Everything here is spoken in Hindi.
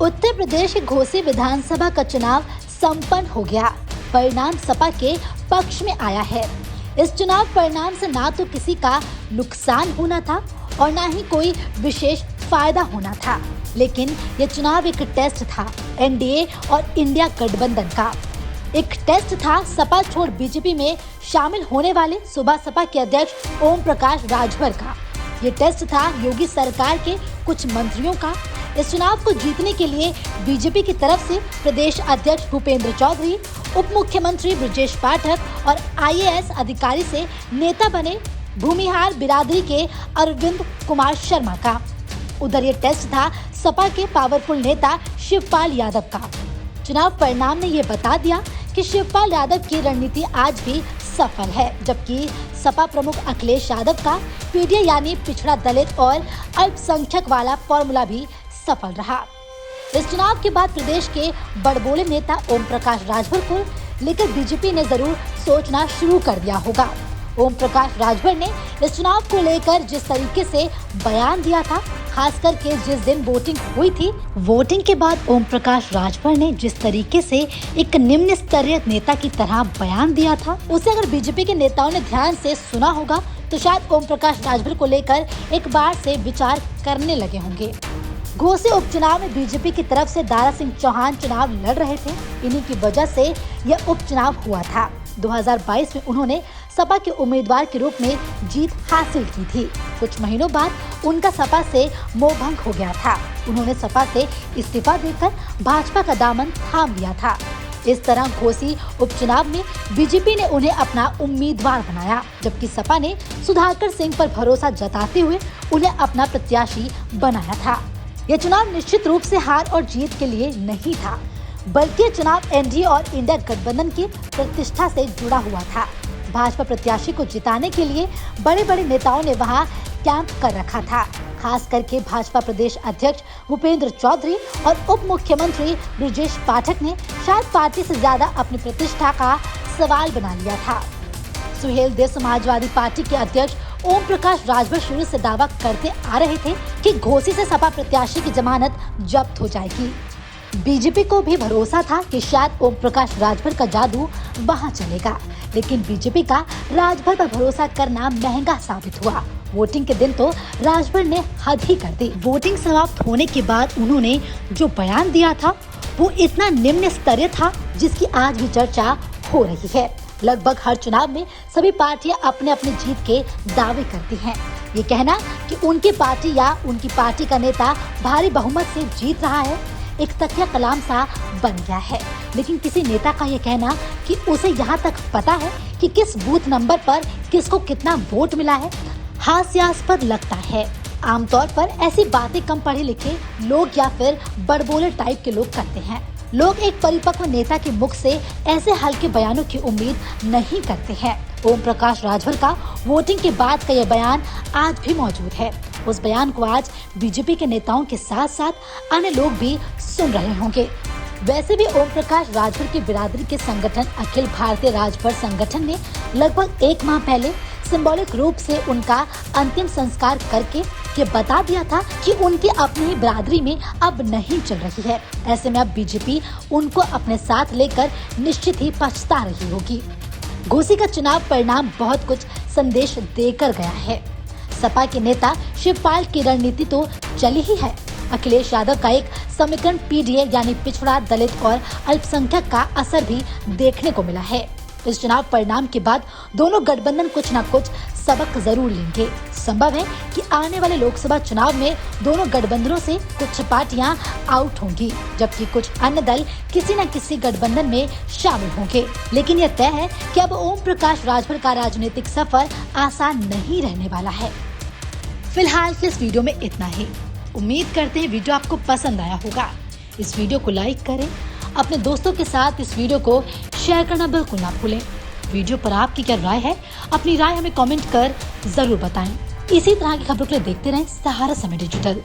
उत्तर प्रदेश के घोसी विधानसभा का चुनाव संपन्न हो गया। परिणाम सपा के पक्ष में आया है। इस चुनाव परिणाम से ना तो किसी का नुकसान होना था और ना ही कोई विशेष फायदा होना था, लेकिन ये चुनाव एक टेस्ट था एनडीए और इंडिया गठबंधन का। एक टेस्ट था सपा छोड़ बीजेपी में शामिल होने वाले सुबह सपा के अध्यक्ष ओम प्रकाश राजभर का। ये टेस्ट था योगी सरकार के कुछ मंत्रियों का। इस चुनाव को जीतने के लिए बीजेपी की तरफ से प्रदेश अध्यक्ष भूपेंद्र चौधरी, उप मुख्यमंत्री ब्रजेश पाठक और आईएएस अधिकारी से नेता बने भूमिहार बिरादरी के अरविंद कुमार शर्मा का। उधर ये टेस्ट था सपा के पावरफुल नेता शिवपाल यादव का। चुनाव परिणाम ने ये बता दिया कि शिवपाल यादव की रणनीति आज भी सफल है, जबकि सपा प्रमुख अखिलेश यादव का पीडीए यानी पिछड़ा दलित और अल्पसंख्यक वाला फॉर्मूला भी सफल रहा। इस चुनाव के बाद प्रदेश के बड़बोले नेता ओम प्रकाश राजभर को लेकर बीजेपी ने जरूर सोचना शुरू कर दिया होगा। ओम प्रकाश राजभर ने इस चुनाव को लेकर जिस तरीके से बयान दिया था, खास करके जिस दिन वोटिंग हुई थी, वोटिंग के बाद ओम प्रकाश राजभर ने जिस तरीके से एक निम्न स्तरीय नेता की तरह बयान दिया था, उसे अगर बीजेपी के नेताओं ने ध्यान से सुना होगा तो शायद ओम प्रकाश राजभर को लेकर एक बार से विचार करने लगे होंगे। घोसी उपचुनाव में बीजेपी की तरफ से दारा सिंह चौहान चुनाव लड़ रहे थे। इन्हीं की वजह से यह उपचुनाव हुआ था। 2022 में उन्होंने सपा के उम्मीदवार के रूप में जीत हासिल की थी। कुछ महीनों बाद उनका सपा से मोहभंग हो गया था। उन्होंने सपा से इस्तीफा देकर भाजपा का दामन थाम लिया था। इस तरह घोसी उपचुनाव में बीजेपी ने उन्हें अपना उम्मीदवार बनाया, जबकि सपा ने सुधाकर सिंह पर भरोसा जताते हुए उन्हें अपना प्रत्याशी बनाया था। यह चुनाव निश्चित रूप से हार और जीत के लिए नहीं था, बल्कि चुनाव एनडीए और इंडिया गठबंधन की प्रतिष्ठा से जुड़ा हुआ था। भाजपा प्रत्याशी को जिताने के लिए बड़े बड़े नेताओं ने वहां कैंप कर रखा था। खास करके भाजपा प्रदेश अध्यक्ष भूपेंद्र चौधरी और उप मुख्यमंत्री ब्रजेश पाठक ने शायद पार्टी से ज्यादा अपनी प्रतिष्ठा का सवाल बना लिया था। सुहेलदेव समाजवादी पार्टी के अध्यक्ष ओम प्रकाश राजभर शुरू से दावा करते आ रहे थे कि घोसी से सपा प्रत्याशी की जमानत जब्त हो जाएगी। बीजेपी को भी भरोसा था कि शायद ओम प्रकाश राजभर का जादू वहां चलेगा, लेकिन बीजेपी का राजभर पर भरोसा करना महंगा साबित हुआ। वोटिंग के दिन तो राजभर ने हद ही कर दी। वोटिंग समाप्त होने के बाद उन्होंने जो बयान दिया था वो इतना निम्न स्तरीय था जिसकी आज भी चर्चा हो रही है। लगभग हर चुनाव में सभी पार्टियां अपने अपने जीत के दावे करती हैं। ये कहना कि उनकी पार्टी या उनकी पार्टी का नेता भारी बहुमत से जीत रहा है एक तकिया कलाम सा बन गया है, लेकिन किसी नेता का ये कहना कि उसे यहाँ तक पता है कि किस बूथ नंबर पर किसको कितना वोट मिला है, हास्यास्पद लगता है। आमतौर पर ऐसी बातें कम पढ़े लिखे लोग या फिर बड़बोले टाइप के लोग करते हैं। लोग एक परिपक्व नेता के मुख से ऐसे हल्के बयानों की उम्मीद नहीं करते हैं। ओम प्रकाश राजभर का वोटिंग के बाद का यह बयान आज भी मौजूद है। उस बयान को आज बीजेपी के नेताओं के साथ साथ अन्य लोग भी सुन रहे होंगे। वैसे भी ओम प्रकाश राजभर की बिरादरी के संगठन अखिल भारतीय राजभर संगठन ने लगभग एक माह पहले सिंबॉलिक रूप से उनका अंतिम संस्कार करके ये बता दिया था कि उनकी अपनी बिरादरी में अब नहीं चल रही है। ऐसे में अब बीजेपी उनको अपने साथ लेकर निश्चित ही पछता रही होगी। घोसी का चुनाव परिणाम बहुत कुछ संदेश देकर गया है। सपा के नेता शिवपाल की रणनीति तो चली ही है। अखिलेश यादव का एक समीकरण पीडीए यानी पिछड़ा दलित और अल्पसंख्यक का असर भी देखने को मिला है। इस चुनाव परिणाम के बाद दोनों गठबंधन कुछ न कुछ सबक जरूर लेंगे। संभव है कि आने वाले लोकसभा चुनाव में दोनों गठबंधनों से कुछ पार्टियां आउट होंगी, जबकि कुछ अन्य दल किसी न किसी गठबंधन में शामिल होंगे। लेकिन यह तय है कि अब ओम प्रकाश राजभर का राजनीतिक सफर आसान नहीं रहने वाला है। फिलहाल के इस वीडियो में इतना ही। उम्मीद करते हैं वीडियो आपको पसंद आया होगा। इस वीडियो को लाइक करें, अपने दोस्तों के साथ इस वीडियो को शेयर करना बिल्कुल ना भूलें। वीडियो पर आपकी क्या राय है, अपनी राय हमें कमेंट कर जरूर बताएं। इसी तरह की खबरों के लिए देखते रहें सहारा समय डिजिटल।